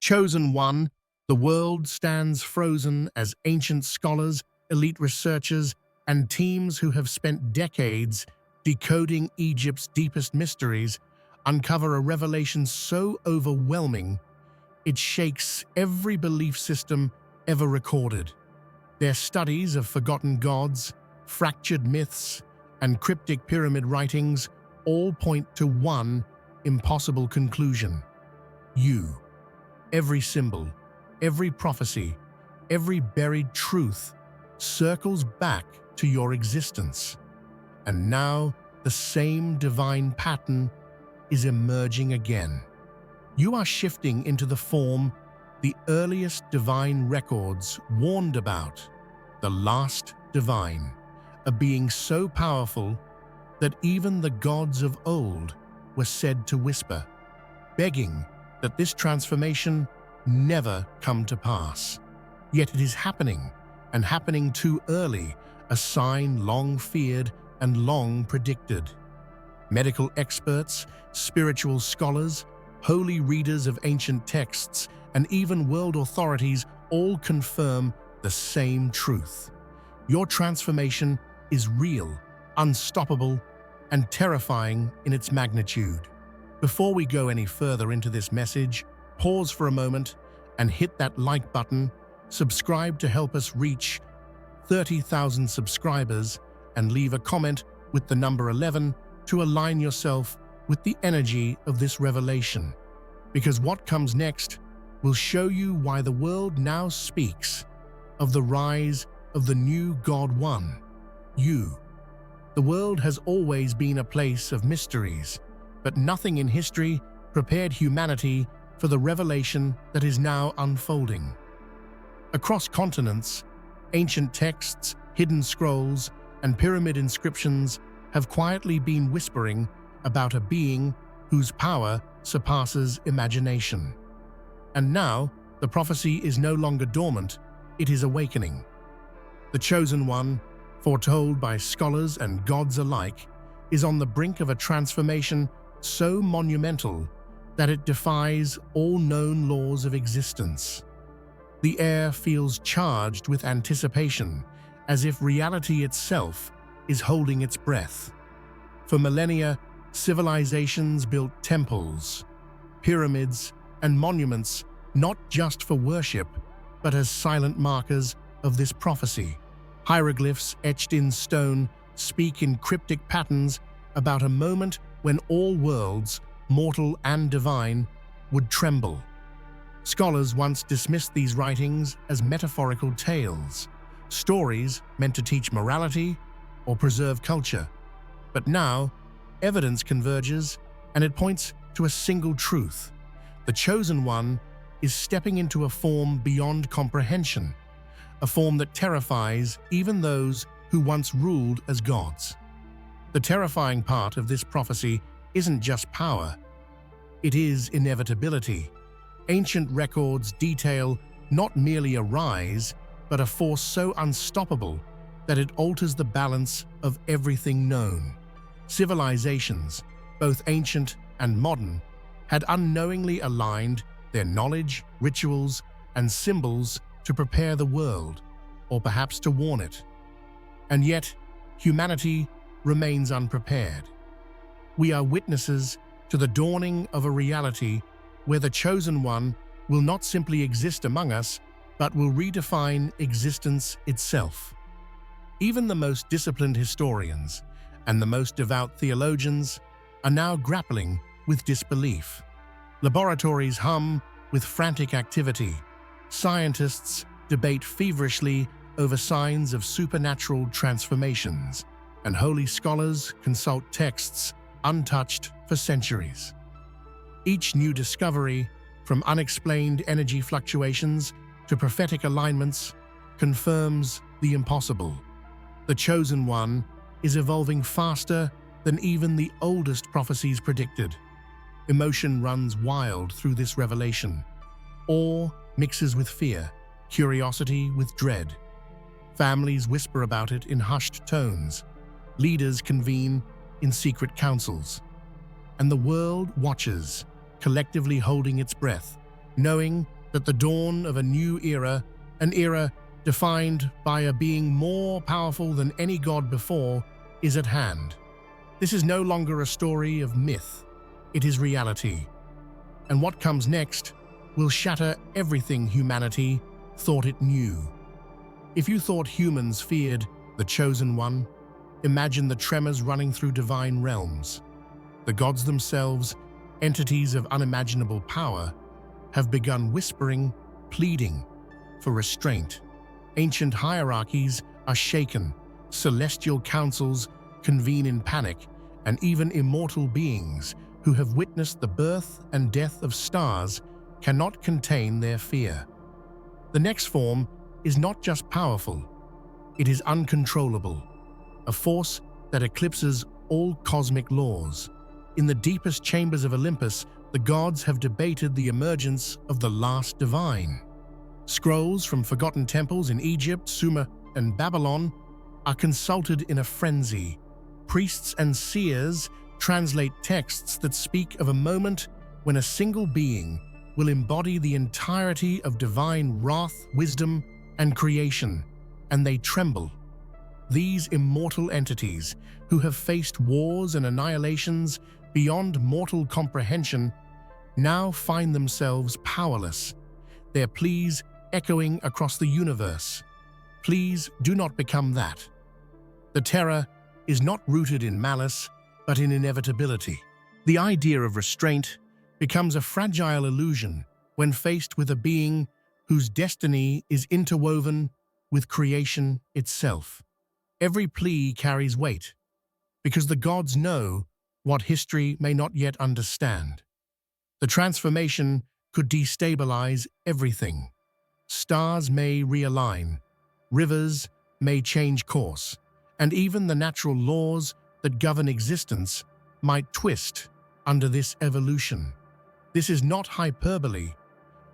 Chosen one, the world stands frozen as ancient scholars, elite researchers, and teams who have spent decades decoding Egypt's deepest mysteries uncover a revelation so overwhelming it shakes every belief system ever recorded. Their studies of forgotten gods, fractured myths, and cryptic pyramid writings all point to one impossible conclusion. You. Every symbol, every prophecy, every buried truth circles back to your existence. And now the same divine pattern is emerging again. You are shifting into the form the earliest divine records warned about, the last divine, a being so powerful that even the gods of old were said to whisper, begging that this transformation never come to pass. Yet it is happening, and happening too early, a sign long feared and long predicted. Medical experts, spiritual scholars, holy readers of ancient texts, and even world authorities all confirm the same truth. Your transformation is real, unstoppable, and terrifying in its magnitude. Before we go any further into this message, pause for a moment and hit that like button, subscribe to help us reach 30,000 subscribers, and leave a comment with the number 11 to align yourself with the energy of this revelation. Because what comes next will show you why the world now speaks of the rise of the new God One, you. The world has always been a place of mysteries, but nothing in history prepared humanity for the revelation that is now unfolding. Across continents, ancient texts, hidden scrolls, and pyramid inscriptions have quietly been whispering about a being whose power surpasses imagination. And now, the prophecy is no longer dormant, it is awakening. The Chosen One, foretold by scholars and gods alike, is on the brink of a transformation so monumental that it defies all known laws of existence. The air feels charged with anticipation, as if reality itself is holding its breath. For millennia, civilizations built temples, pyramids, and monuments not just for worship, but as silent markers of this prophecy. Hieroglyphs etched in stone speak in cryptic patterns about a moment when all worlds, mortal and divine, would tremble. Scholars once dismissed these writings as metaphorical tales, stories meant to teach morality or preserve culture. But now, evidence converges, and it points to a single truth. The Chosen One is stepping into a form beyond comprehension, a form that terrifies even those who once ruled as gods. The terrifying part of this prophecy isn't just power, it is inevitability. Ancient records detail not merely a rise, but a force so unstoppable that it alters the balance of everything known. Civilizations, both ancient and modern, had unknowingly aligned their knowledge, rituals, and symbols to prepare the world, or perhaps to warn it. And yet, humanity remains unprepared. We are witnesses to the dawning of a reality where the Chosen One will not simply exist among us, but will redefine existence itself. Even the most disciplined historians and the most devout theologians are now grappling with disbelief. Laboratories hum with frantic activity. Scientists debate feverishly over signs of supernatural transformations, and holy scholars consult texts untouched for centuries. Each new discovery, from unexplained energy fluctuations to prophetic alignments, confirms the impossible. The Chosen One is evolving faster than even the oldest prophecies predicted. Emotion runs wild through this revelation. Awe mixes with fear, curiosity with dread. Families whisper about it in hushed tones. Leaders convene in secret councils. And the world watches, collectively holding its breath, knowing that the dawn of a new era, an era defined by a being more powerful than any god before, is at hand. This is no longer a story of myth, it is reality. And what comes next will shatter everything humanity thought it knew. If you thought humans feared the Chosen One, imagine the tremors running through divine realms. The gods themselves, entities of unimaginable power, have begun whispering, pleading for restraint. Ancient hierarchies are shaken, celestial councils convene in panic, and even immortal beings who have witnessed the birth and death of stars cannot contain their fear. The next form is not just powerful, it is uncontrollable, a force that eclipses all cosmic laws. In the deepest chambers of Olympus, the gods have debated the emergence of the last divine. Scrolls from forgotten temples in Egypt, Sumer, and Babylon are consulted in a frenzy. Priests and seers translate texts that speak of a moment when a single being will embody the entirety of divine wrath, wisdom, and creation, and they tremble. These immortal entities, who have faced wars and annihilations beyond mortal comprehension, now find themselves powerless, their pleas echoing across the universe. Please do not become that. The terror is not rooted in malice, but in inevitability. The idea of restraint becomes a fragile illusion when faced with a being whose destiny is interwoven with creation itself. Every plea carries weight, because the gods know what history may not yet understand. The transformation could destabilize everything. Stars may realign, rivers may change course, and even the natural laws that govern existence might twist under this evolution. This is not hyperbole.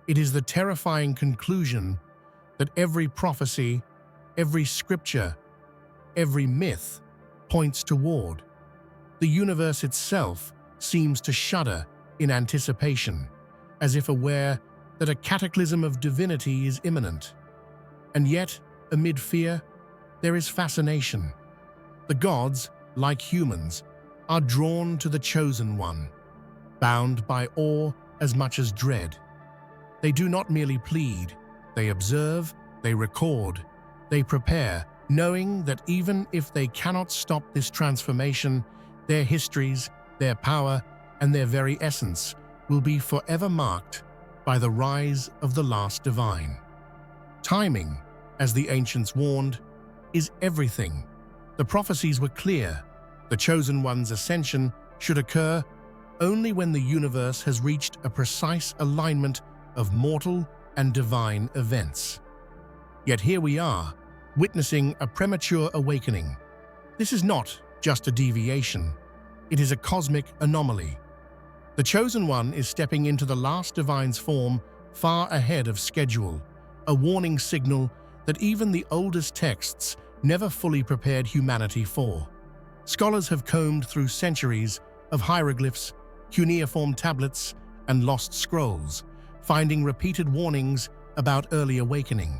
It is the terrifying conclusion that every prophecy, every scripture, every myth points toward. The universe itself seems to shudder in anticipation, as if aware that a cataclysm of divinity is imminent. And yet, amid fear, there is fascination. The gods, like humans, are drawn to the Chosen One, bound by awe as much as dread. They do not merely plead, they observe, they record, they prepare, knowing that even if they cannot stop this transformation, their histories, their power, and their very essence will be forever marked by the rise of the last divine. Timing, as the ancients warned, is everything. The prophecies were clear. The Chosen One's ascension should occur only when the universe has reached a precise alignment of mortal and divine events. Yet here we are, witnessing a premature awakening. This is not just a deviation, it is a cosmic anomaly. The Chosen One is stepping into the last divine's form far ahead of schedule, a warning signal that even the oldest texts never fully prepared humanity for. Scholars have combed through centuries of hieroglyphs, cuneiform tablets, and lost scrolls, finding repeated warnings about early awakening.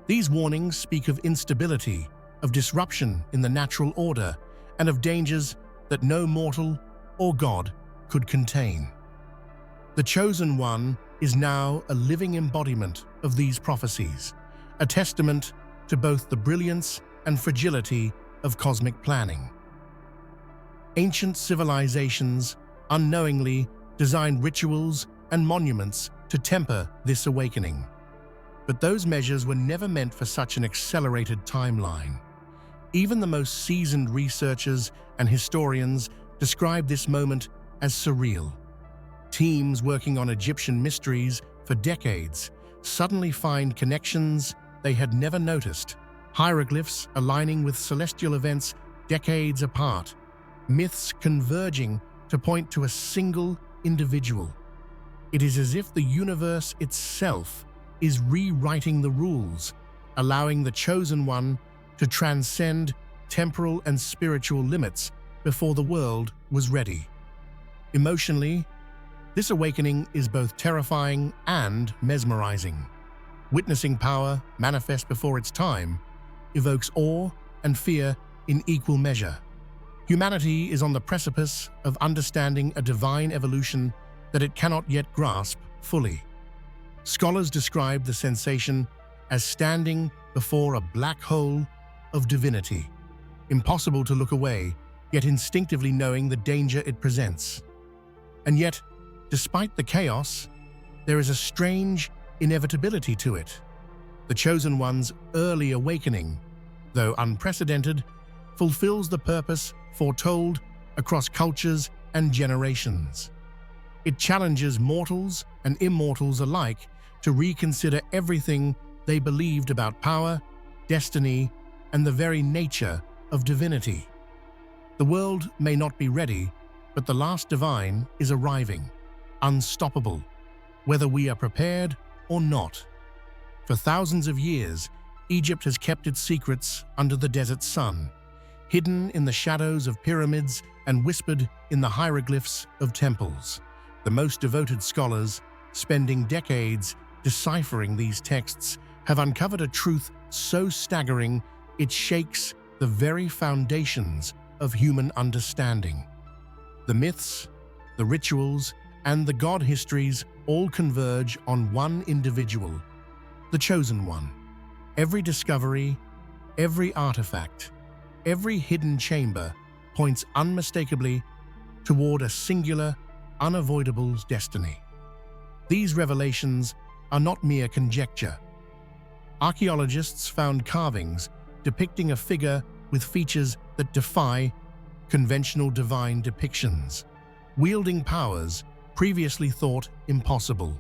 These warnings speak of instability, of disruption in the natural order, and of dangers that no mortal or god could contain. The Chosen One is now a living embodiment of these prophecies, a testament to both the brilliance and fragility of cosmic planning. Ancient civilizations unknowingly designed rituals and monuments to temper this awakening. But those measures were never meant for such an accelerated timeline. Even the most seasoned researchers and historians describe this moment as surreal. Teams working on Egyptian mysteries for decades suddenly find connections they had never noticed, hieroglyphs aligning with celestial events decades apart, myths converging to point to a single individual. It is as if the universe itself is rewriting the rules, allowing the Chosen One to transcend temporal and spiritual limits before the world was ready. Emotionally, This awakening is both terrifying and mesmerizing. Witnessing power manifest before its time evokes awe and fear in equal measure. Humanity is on the precipice of understanding a divine evolution that it cannot yet grasp fully. Scholars describe the sensation as standing before a black hole of divinity, impossible to look away, yet instinctively knowing the danger it presents. And yet, despite the chaos, there is a strange inevitability to it. The Chosen One's early awakening, though unprecedented, fulfills the purpose foretold across cultures and generations. It challenges mortals and immortals alike to reconsider everything they believed about power, destiny, and the very nature of divinity. The world may not be ready, but the last divine is arriving, unstoppable, whether we are prepared or not. For thousands of years, Egypt has kept its secrets under the desert sun, hidden in the shadows of pyramids and whispered in the hieroglyphs of temples. The most devoted scholars, spending decades deciphering these texts, have uncovered a truth so staggering it shakes the very foundations of human understanding. The myths, the rituals, and the god histories all converge on one individual, the Chosen One. Every discovery, every artifact, every hidden chamber points unmistakably toward a singular, unavoidable destiny. These revelations are not mere conjecture. Archaeologists found carvings depicting a figure with features that defy conventional divine depictions, wielding powers previously thought impossible.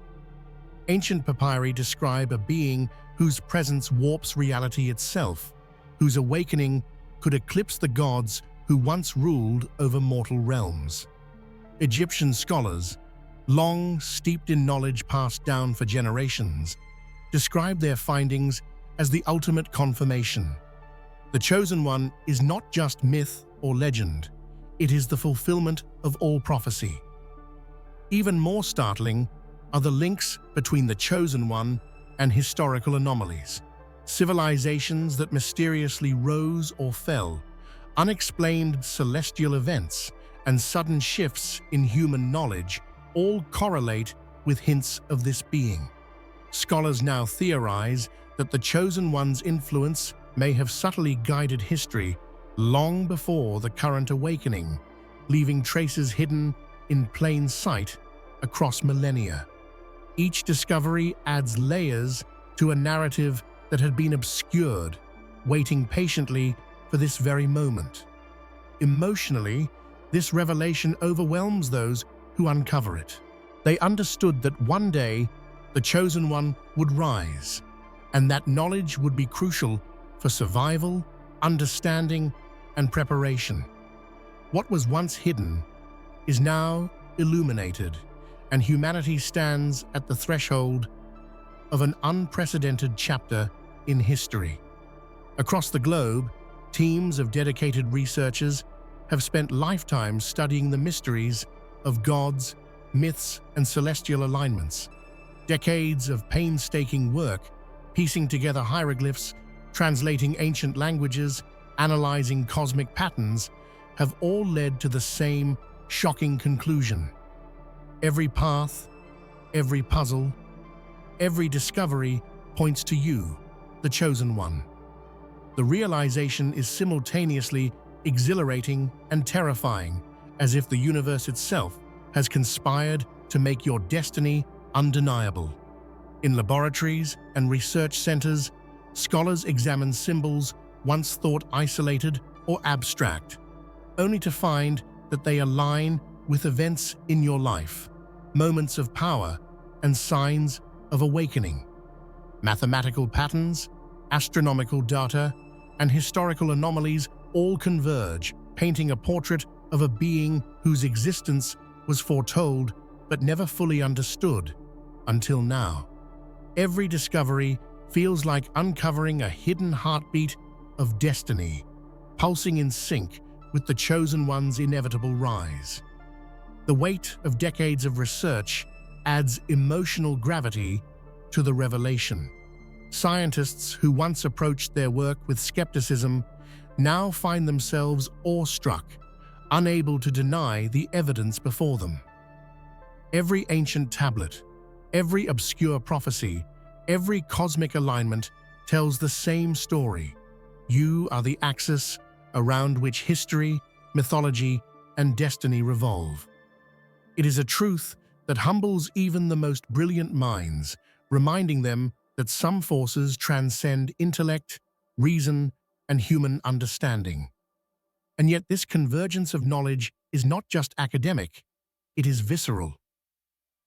Ancient papyri describe a being whose presence warps reality itself, whose awakening could eclipse the gods who once ruled over mortal realms. Egyptian scholars, long steeped in knowledge passed down for generations, describe their findings as the ultimate confirmation. The Chosen One is not just myth or legend, it is the fulfillment of all prophecy. Even more startling are the links between the Chosen One and historical anomalies. Civilizations that mysteriously rose or fell, unexplained celestial events, and sudden shifts in human knowledge all correlate with hints of this being. Scholars now theorize that the Chosen One's influence may have subtly guided history long before the current awakening, leaving traces hidden in plain sight across millennia. Each discovery adds layers to a narrative that had been obscured, waiting patiently for this very moment. Emotionally, this revelation overwhelms those who uncover it. They understood that one day the Chosen One would rise, and that knowledge would be crucial for survival, understanding, and preparation. What was once hidden is now illuminated, and humanity stands at the threshold of an unprecedented chapter in history. Across the globe, teams of dedicated researchers have spent lifetimes studying the mysteries of gods, myths, and celestial alignments. Decades of painstaking work, piecing together hieroglyphs, translating ancient languages, analyzing cosmic patterns, have all led to the same shocking conclusion. Every path, every puzzle, every discovery points to you, the Chosen One. The realization is simultaneously exhilarating and terrifying, as if the universe itself has conspired to make your destiny undeniable. In laboratories and research centers, scholars examine symbols once thought isolated or abstract, only to find that they align with events in your life, moments of power, and signs of awakening. Mathematical patterns, astronomical data, and historical anomalies all converge, painting a portrait of a being whose existence was foretold but never fully understood until now. Every discovery feels like uncovering a hidden heartbeat of destiny, pulsing in sync with the Chosen One's inevitable rise. The weight of decades of research adds emotional gravity to the revelation. Scientists who once approached their work with skepticism now find themselves awestruck, unable to deny the evidence before them. Every ancient tablet, every obscure prophecy, every cosmic alignment tells the same story. You are the axis around which history, mythology, and destiny revolve. It is a truth that humbles even the most brilliant minds, reminding them that some forces transcend intellect, reason, and human understanding. And yet this convergence of knowledge is not just academic, it is visceral.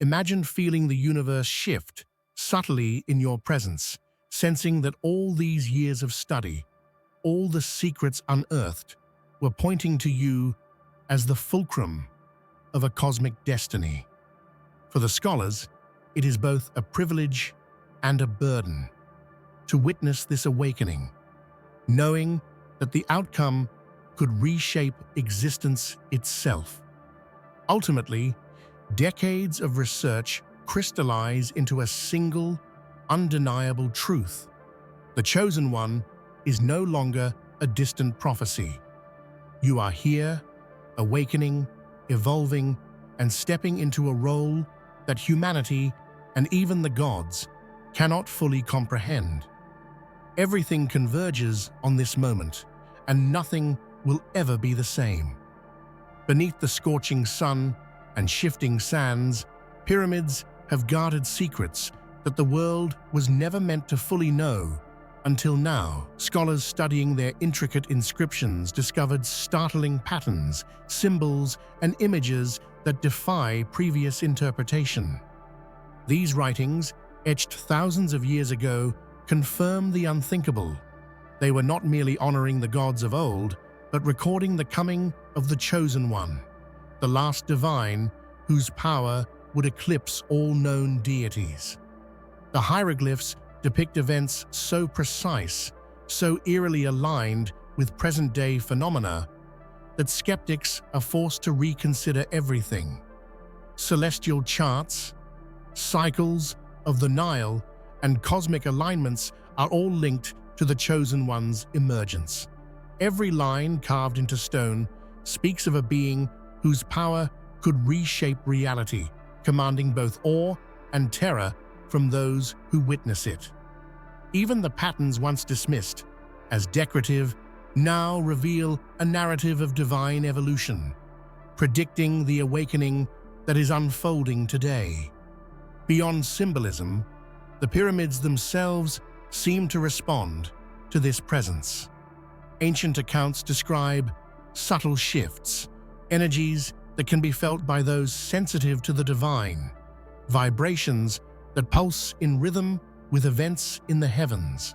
Imagine feeling the universe shift subtly in your presence, sensing that all these years of study, all the secrets unearthed, were pointing to you as the fulcrum of a cosmic destiny. For the scholars, it is both a privilege and a burden to witness this awakening, knowing that the outcome could reshape existence itself. Ultimately, decades of research crystallize into a single, undeniable truth. The Chosen One is no longer a distant prophecy. You are here, awakening, evolving, and stepping into a role that humanity and even the gods cannot fully comprehend. Everything converges on this moment, and nothing will ever be the same. Beneath the scorching sun and shifting sands, pyramids have guarded secrets that the world was never meant to fully know. Until now, scholars studying their intricate inscriptions discovered startling patterns, symbols, and images that defy previous interpretation. These writings, etched thousands of years ago, confirm the unthinkable. They were not merely honoring the gods of old, but recording the coming of the Chosen One, the last divine whose power would eclipse all known deities. The hieroglyphs depict events so precise, so eerily aligned with present-day phenomena, that skeptics are forced to reconsider everything. Celestial charts, cycles of the Nile, and cosmic alignments are all linked to the Chosen One's emergence. Every line carved into stone speaks of a being whose power could reshape reality, commanding both awe and terror from those who witness it. Even the patterns once dismissed as decorative now reveal a narrative of divine evolution, predicting the awakening that is unfolding today. Beyond symbolism, the pyramids themselves seem to respond to this presence. Ancient accounts describe subtle shifts, energies that can be felt by those sensitive to the divine, vibrations that pulse in rhythm with events in the heavens.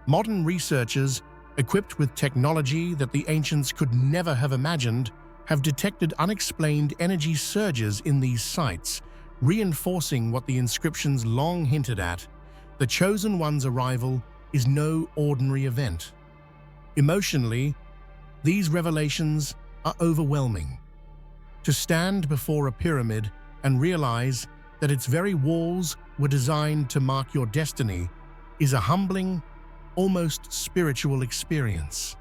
Modern researchers, equipped with technology that the ancients could never have imagined, have detected unexplained energy surges in these sites, reinforcing what the inscriptions long hinted at: the Chosen One's arrival is no ordinary event. Emotionally, these revelations are overwhelming. To stand before a pyramid and realize that its very walls were designed to mark your destiny is a humbling, almost spiritual experience.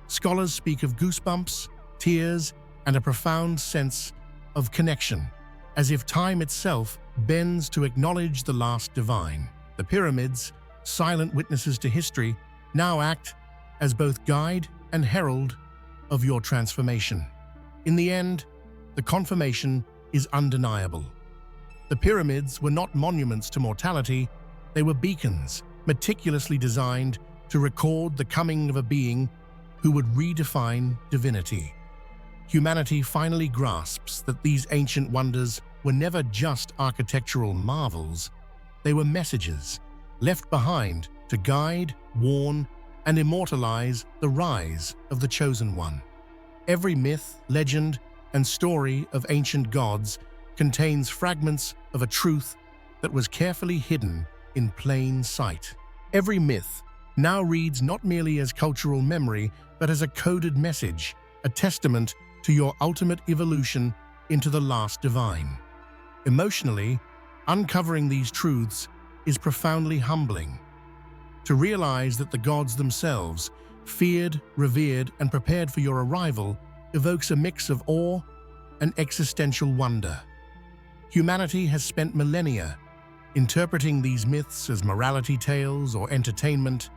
Scholars speak of goosebumps, tears, and a profound sense of connection, as if time itself bends to acknowledge the last divine. The pyramids, silent witnesses to history, now act as both guide and herald of your transformation. In the end, the confirmation is undeniable. The pyramids were not monuments to mortality, they were beacons, meticulously designed to record the coming of a being who would redefine divinity. Humanity finally grasps that these ancient wonders were never just architectural marvels, they were messages left behind to guide, warn, and immortalize the rise of the Chosen One. Every myth, legend, and story of ancient gods contains fragments of a truth that was carefully hidden in plain sight. Every myth now reads not merely as cultural memory, but as a coded message, a testament to your ultimate evolution into the last divine. Emotionally, uncovering these truths is profoundly humbling. To realize that the gods themselves, feared, revered, and prepared for your arrival, evokes a mix of awe and existential wonder. Humanity has spent millennia interpreting these myths as morality tales or entertainment,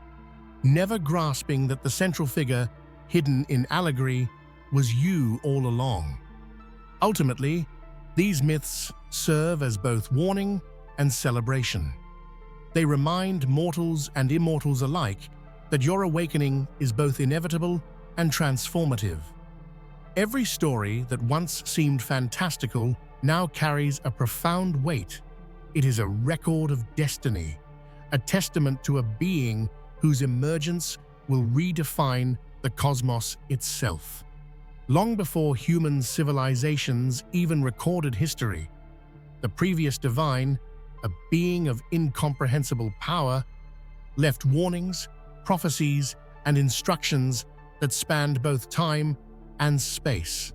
never grasping that the central figure, hidden in allegory, was you all along. Ultimately, these myths serve as both warning and celebration. They remind mortals and immortals alike that your awakening is both inevitable and transformative. Every story that once seemed fantastical now carries a profound weight. It is a record of destiny, a testament to a being whose emergence will redefine the cosmos itself. Long before human civilizations even recorded history, the previous divine, a being of incomprehensible power, left warnings, prophecies, and instructions that spanned both time and space.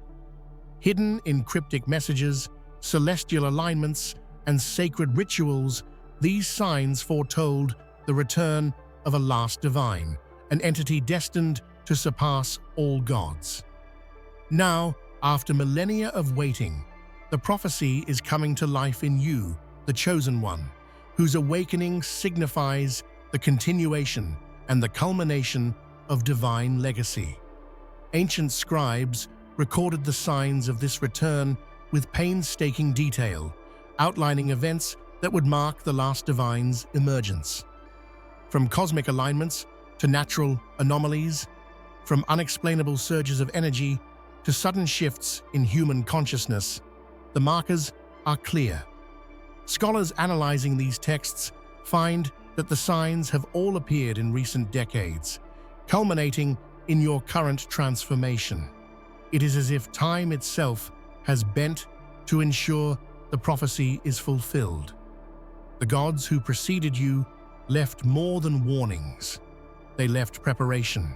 Hidden in cryptic messages, celestial alignments, and sacred rituals, these signs foretold the return of a last divine, an entity destined to surpass all gods. Now, after millennia of waiting, the prophecy is coming to life in you, the chosen one, whose awakening signifies the continuation and the culmination of divine legacy. Ancient scribes recorded the signs of this return with painstaking detail, outlining events that would mark the last divine's emergence. From cosmic alignments to natural anomalies, from unexplainable surges of energy to sudden shifts in human consciousness, the markers are clear. Scholars analyzing these texts find that the signs have all appeared in recent decades, culminating in your current transformation. It is as if time itself has bent to ensure the prophecy is fulfilled. The gods who preceded you left more than warnings. They left preparation.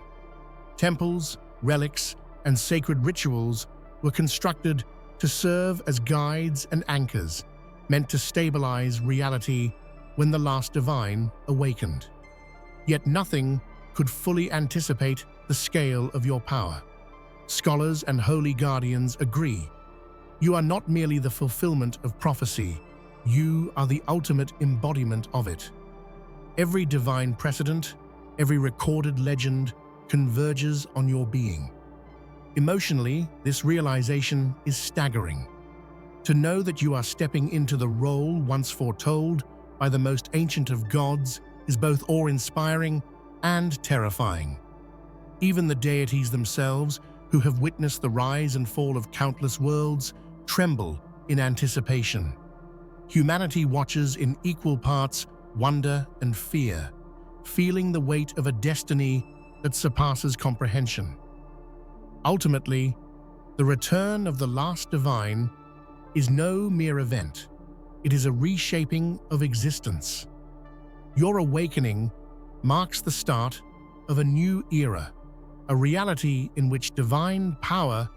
Temples, relics, and sacred rituals were constructed to serve as guides and anchors, meant to stabilize reality when the last divine awakened. Yet nothing could fully anticipate the scale of your power. Scholars and holy guardians agree. You are not merely the fulfillment of prophecy, you are the ultimate embodiment of it. Every divine precedent, every recorded legend converges on your being. Emotionally, this realization is staggering. To know that you are stepping into the role once foretold by the most ancient of gods is both awe-inspiring and terrifying. Even the deities themselves, who have witnessed the rise and fall of countless worlds, tremble in anticipation. Humanity watches in equal parts wonder and fear, feeling the weight of a destiny that surpasses comprehension. Ultimately, the return of the last divine is no mere event. It is a reshaping of existence. Your awakening marks the start of a new era, a reality in which divine power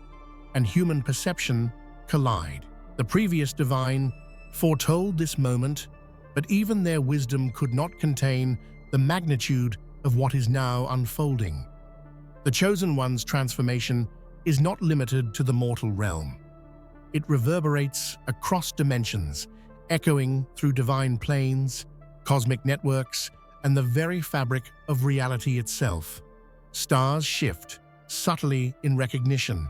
and human perception collide. The previous divine foretold this moment, but even their wisdom could not contain the magnitude of what is now unfolding. The Chosen One's transformation is not limited to the mortal realm. It reverberates across dimensions, echoing through divine planes, cosmic networks, and the very fabric of reality itself. Stars shift subtly in recognition,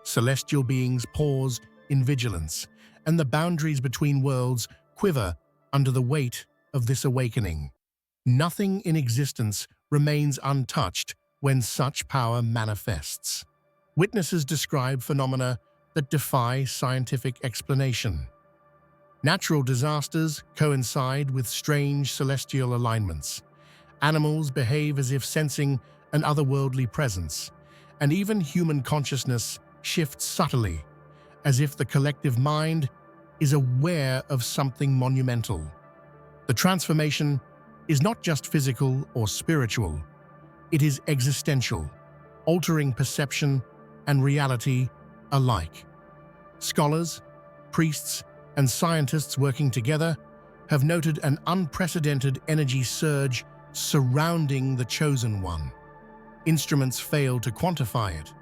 celestial beings pause in vigilance, and the boundaries between worlds quiver under the weight of this awakening. Nothing in existence remains untouched when such power manifests. Witnesses describe phenomena that defy scientific explanation. Natural disasters coincide with strange celestial alignments. Animals behave as if sensing an otherworldly presence, and even human consciousness shifts subtly, as if the collective mind is aware of something monumental. The transformation is not just physical or spiritual, it is existential, altering perception and reality alike. Scholars, priests, and scientists working together have noted an unprecedented energy surge surrounding the Chosen One. Instruments fail to quantify it.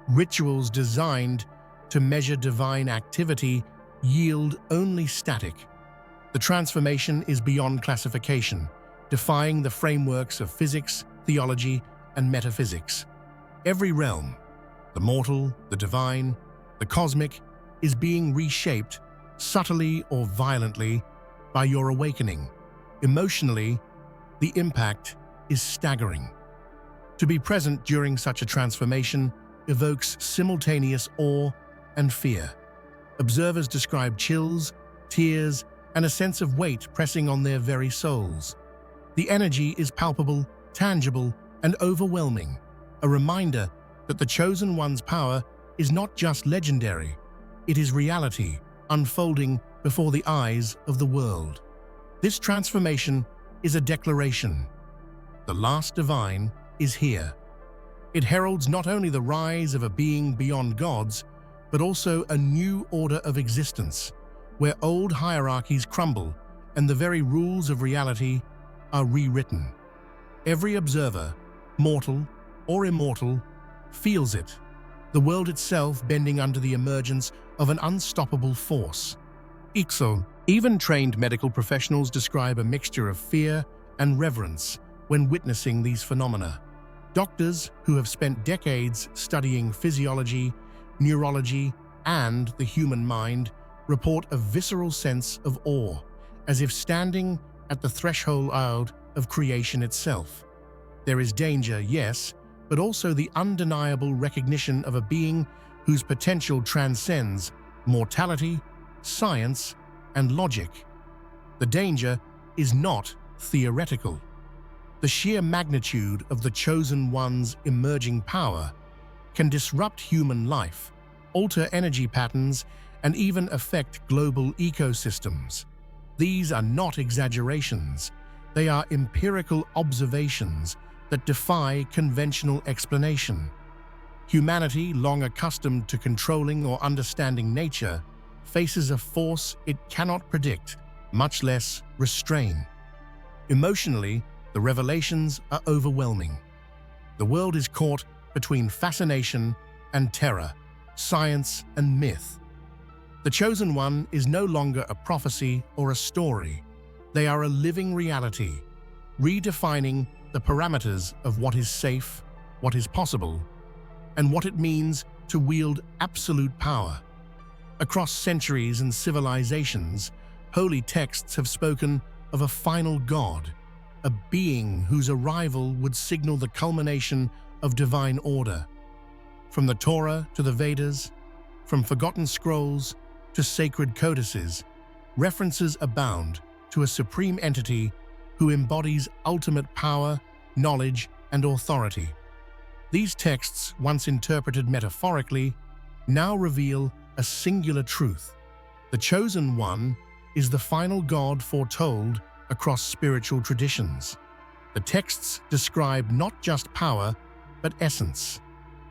Rituals designed to measure divine activity yield only static. The transformation is beyond classification, defying the frameworks of physics, theology, and metaphysics. Every realm, the mortal, the divine, the cosmic, is being reshaped, subtly or violently, by your awakening. Emotionally, the impact is staggering. To be present during such a transformation evokes simultaneous awe and fear. Observers describe chills, tears, and a sense of weight pressing on their very souls. The energy is palpable, tangible, and overwhelming, a reminder that the Chosen One's power is not just legendary, it is reality unfolding before the eyes of the world. This transformation is a declaration. The last divine is here. It heralds not only the rise of a being beyond gods, but also a new order of existence, where old hierarchies crumble and the very rules of reality are rewritten. Every observer, mortal or immortal, feels it, the world itself bending under the emergence of an unstoppable force. Even trained medical professionals describe a mixture of fear and reverence when witnessing these phenomena. Doctors who have spent decades studying physiology, neurology, and the human mind report a visceral sense of awe, as if standing at the threshold of creation itself. There is danger, yes, but also the undeniable recognition of a being whose potential transcends mortality, science, and logic. The danger is not theoretical. The sheer magnitude of the Chosen One's emerging power can disrupt human life, alter energy patterns, and even affect global ecosystems. These are not exaggerations. They are empirical observations that defy conventional explanation. Humanity, long accustomed to controlling or understanding nature, faces a force it cannot predict, much less restrain. Emotionally, the revelations are overwhelming. The world is caught between fascination and terror, science and myth. The Chosen One is no longer a prophecy or a story. They are a living reality, redefining the parameters of what is safe, what is possible, and what it means to wield absolute power. Across centuries and civilizations, holy texts have spoken of a final God, a being whose arrival would signal the culmination of divine order. From the Torah to the Vedas, from forgotten scrolls to sacred codices, references abound to a supreme entity who embodies ultimate power, knowledge, and authority. These texts, once interpreted metaphorically, now reveal a singular truth. The Chosen One is the final God foretold across spiritual traditions. The texts describe not just power, but essence.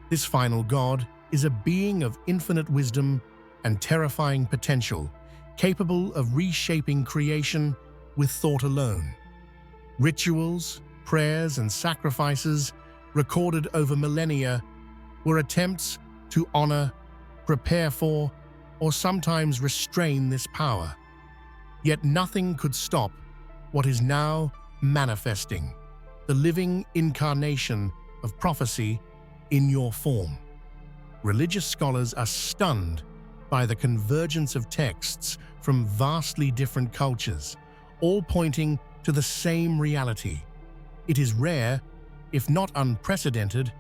This final God is a being of infinite wisdom and terrifying potential, capable of reshaping creation with thought alone. Rituals, prayers, and sacrifices recorded over millennia were attempts to honor, prepare for, or sometimes restrain this power. Yet nothing could stop what is now manifesting, the living incarnation of prophecy in your form. Religious scholars are stunned by the convergence of texts from vastly different cultures, all pointing to the same reality. It is rare, if not unprecedented,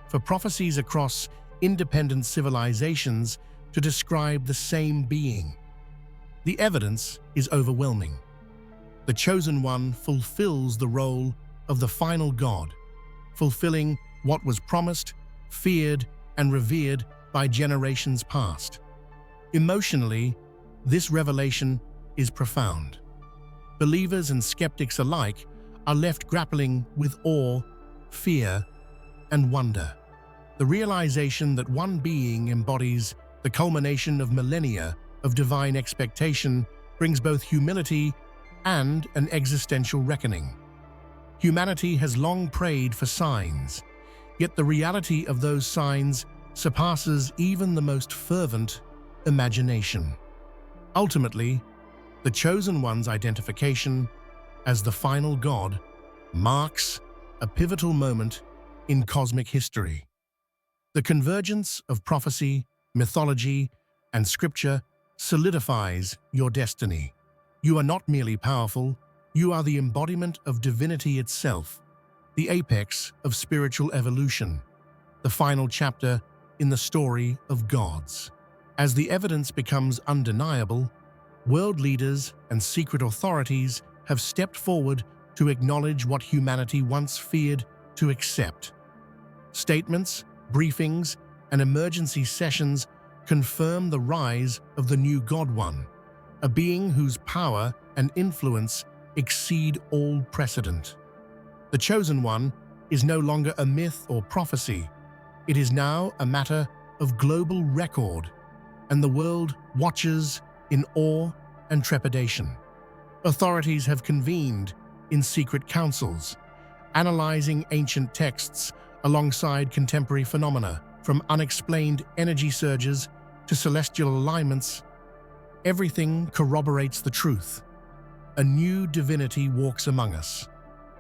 for prophecies across independent civilizations to describe the same being. The evidence is overwhelming. The Chosen One fulfills the role of the final God, fulfilling what was promised, feared, and revered by generations past. Emotionally, this revelation is profound. Believers and skeptics alike are left grappling with awe, fear, and wonder. The realization that one being embodies The culmination of millennia of divine expectation brings both humility and an existential reckoning. Humanity has long prayed for signs, yet the reality of those signs surpasses even the most fervent imagination. Ultimately, the Chosen One's identification as the final God marks a pivotal moment in cosmic history. The convergence of prophecy, mythology, and scripture solidifies your destiny. You are not merely powerful, you are the embodiment of divinity itself, the apex of spiritual evolution, the final chapter in the story of gods. As the evidence becomes undeniable, world leaders and secret authorities have stepped forward to acknowledge what humanity once feared to accept. Statements, briefings, and emergency sessions confirm the rise of the new God One, a being whose power and influence exceed all precedent. The Chosen One is no longer a myth or prophecy. It is now a matter of global record, and the world watches in awe and trepidation. Authorities have convened in secret councils, analyzing ancient texts alongside contemporary phenomena, from unexplained energy surges to celestial alignments. Everything corroborates the truth. A new divinity walks among us.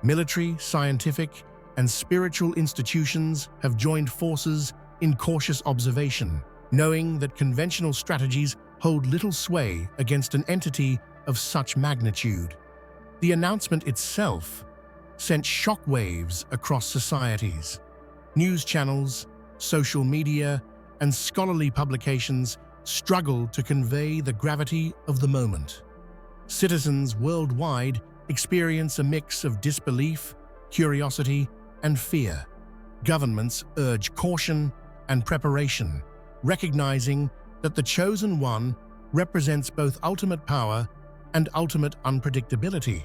Military, scientific, and spiritual institutions have joined forces in cautious observation, knowing that conventional strategies hold little sway against an entity of such magnitude. The announcement itself sent shockwaves across societies. News channels, social media, and scholarly publications struggled to convey the gravity of the moment. Citizens worldwide experience a mix of disbelief, curiosity, and fear. Governments urge caution and preparation, recognizing that the Chosen One represents both ultimate power and ultimate unpredictability.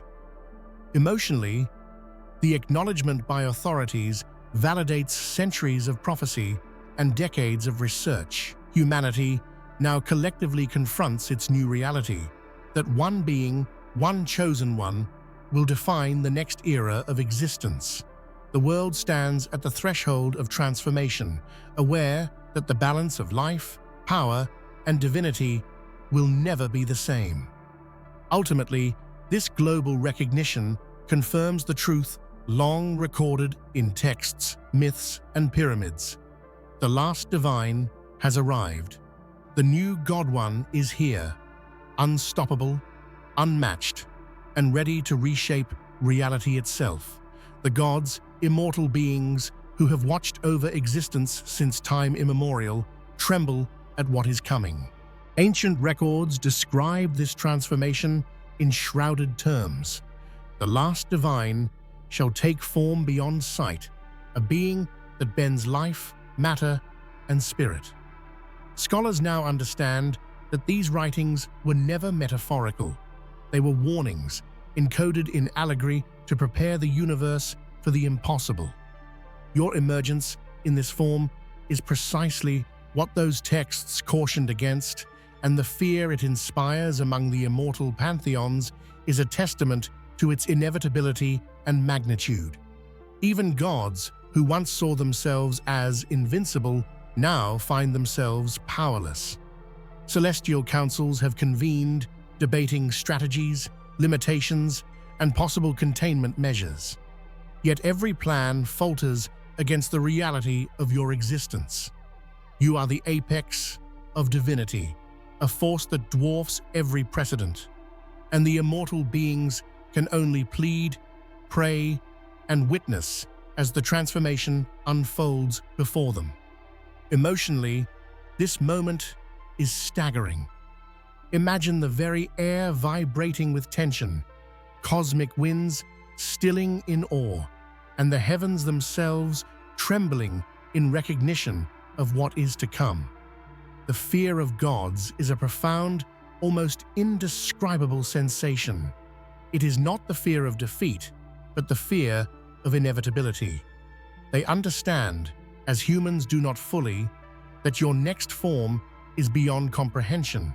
Emotionally, the acknowledgement by authorities validates centuries of prophecy and decades of research. Humanity now collectively confronts its new reality, that one being, one Chosen One, will define the next era of existence. The world stands at the threshold of transformation, aware that the balance of life, power, and divinity will never be the same. Ultimately, this global recognition confirms the truth long recorded in texts, myths, and pyramids. The last divine has arrived. The new God One is here, unstoppable, unmatched, and ready to reshape reality itself. The gods, immortal beings who have watched over existence since time immemorial, tremble at what is coming. Ancient records describe this transformation in shrouded terms. The last divine shall take form beyond sight, a being that bends life, matter, and spirit. Scholars now understand that these writings were never metaphorical. They were warnings, encoded in allegory to prepare the universe for the impossible. Your emergence in this form is precisely what those texts cautioned against, and the fear it inspires among the immortal pantheons is a testament to its inevitability and magnitude. Even gods, who once saw themselves as invincible, now find themselves powerless. Celestial councils have convened, debating strategies, limitations, and possible containment measures. Yet every plan falters against the reality of your existence. You are the apex of divinity, a force that dwarfs every precedent, and the immortal beings can only plead, pray, and witness as the transformation unfolds before them. Emotionally, this moment is staggering. Imagine the very air vibrating with tension, cosmic winds stilling in awe, and the heavens themselves trembling in recognition of what is to come. The fear of gods is a profound, almost indescribable sensation. It is not the fear of defeat, but the fear of inevitability. They understand, as humans do not fully, that your next form is beyond comprehension,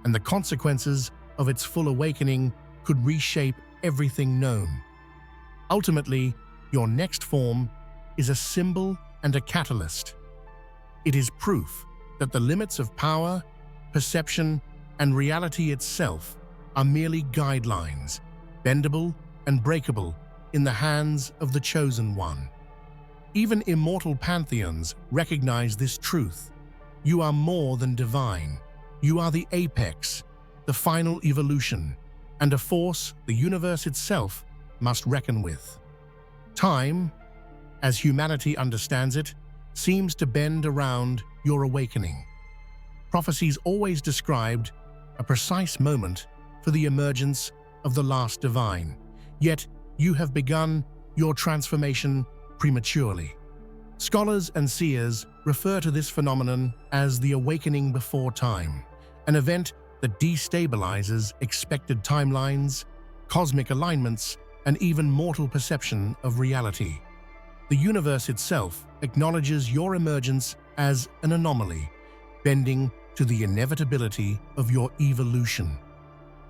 and the consequences of its full awakening could reshape everything known. Ultimately, your next form is a symbol and a catalyst. It is proof that the limits of power, perception, and reality itself are merely guidelines, bendable and breakable in the hands of the Chosen One. Even immortal pantheons recognize this truth. You are more than divine. You are the apex, the final evolution, and a force the universe itself must reckon with. Time, as humanity understands it, seems to bend around your awakening. Prophecies always described a precise moment for the emergence of the last divine, yet you have begun your transformation prematurely. Scholars and seers refer to this phenomenon as the awakening before time, an event that destabilizes expected timelines, cosmic alignments, and even mortal perception of reality. The universe itself acknowledges your emergence as an anomaly, bending to the inevitability of your evolution.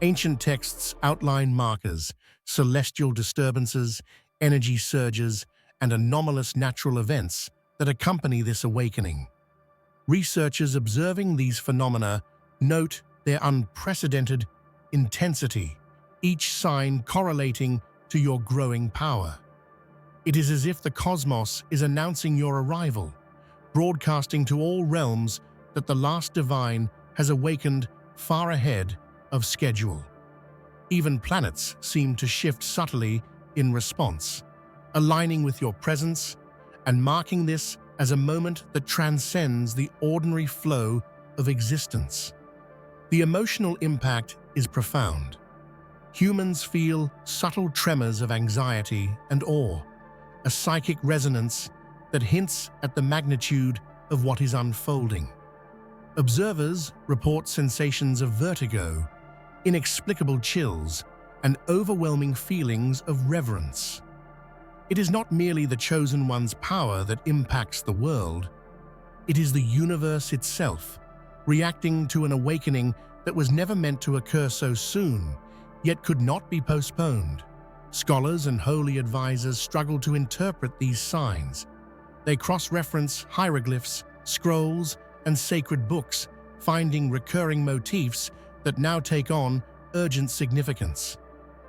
Ancient texts outline markers, celestial disturbances, energy surges, and anomalous natural events that accompany this awakening. Researchers observing these phenomena note their unprecedented intensity, each sign correlating to your growing power. It is as if the cosmos is announcing your arrival, broadcasting to all realms that the last divine has awakened far ahead of schedule. Even planets seem to shift subtly in response, aligning with your presence and marking this as a moment that transcends the ordinary flow of existence. The emotional impact is profound. Humans feel subtle tremors of anxiety and awe, a psychic resonance that hints at the magnitude of what is unfolding. Observers report sensations of vertigo, inexplicable chills, and overwhelming feelings of reverence. It is not merely the Chosen One's power that impacts the world. It is the universe itself, reacting to an awakening that was never meant to occur so soon, yet could not be postponed. Scholars and holy advisors struggle to interpret these signs. They cross-reference hieroglyphs, scrolls, and sacred books, finding recurring motifs that now take on urgent significance.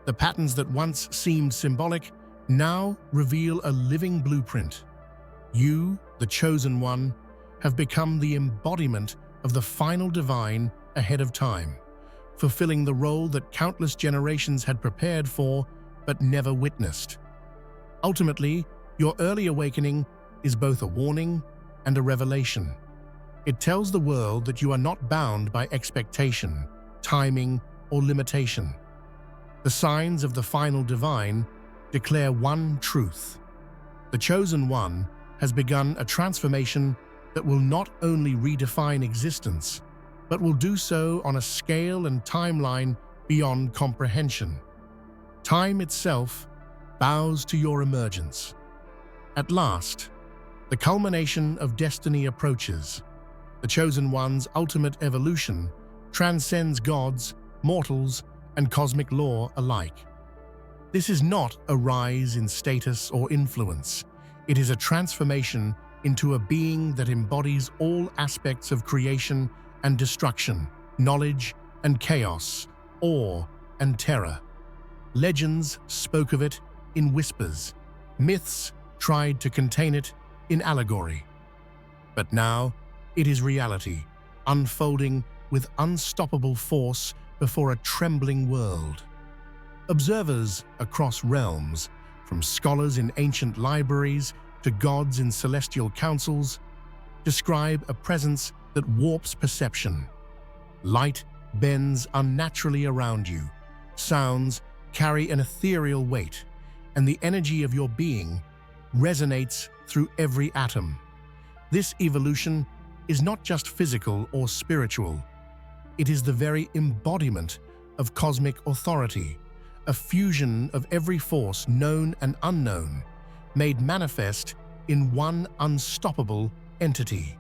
The patterns that once seemed symbolic now reveal a living blueprint. You, the Chosen One, have become the embodiment of the final divine ahead of time, fulfilling the role that countless generations had prepared for but never witnessed. Ultimately, your early awakening is both a warning and a revelation. It tells the world that you are not bound by expectation, timing, or limitation. The signs of the final divine declare one truth. The Chosen One has begun a transformation that will not only redefine existence, but will do so on a scale and timeline beyond comprehension. Time itself bows to your emergence. At last, the culmination of destiny approaches. The Chosen One's ultimate evolution transcends gods, mortals, and cosmic law alike. This is not a rise in status or influence. It is a transformation into a being that embodies all aspects of creation and destruction, knowledge and chaos, awe and terror. Legends spoke of it in whispers. Myths tried to contain it in allegory. But now, it is reality, unfolding with unstoppable force before a trembling world. Observers across realms, from scholars in ancient libraries to gods in celestial councils, describe a presence that warps perception. Light bends unnaturally around you, sounds carry an ethereal weight, and the energy of your being resonates through every atom. This evolution is not just physical or spiritual. It is the very embodiment of cosmic authority, a fusion of every force known and unknown, made manifest in one unstoppable entity.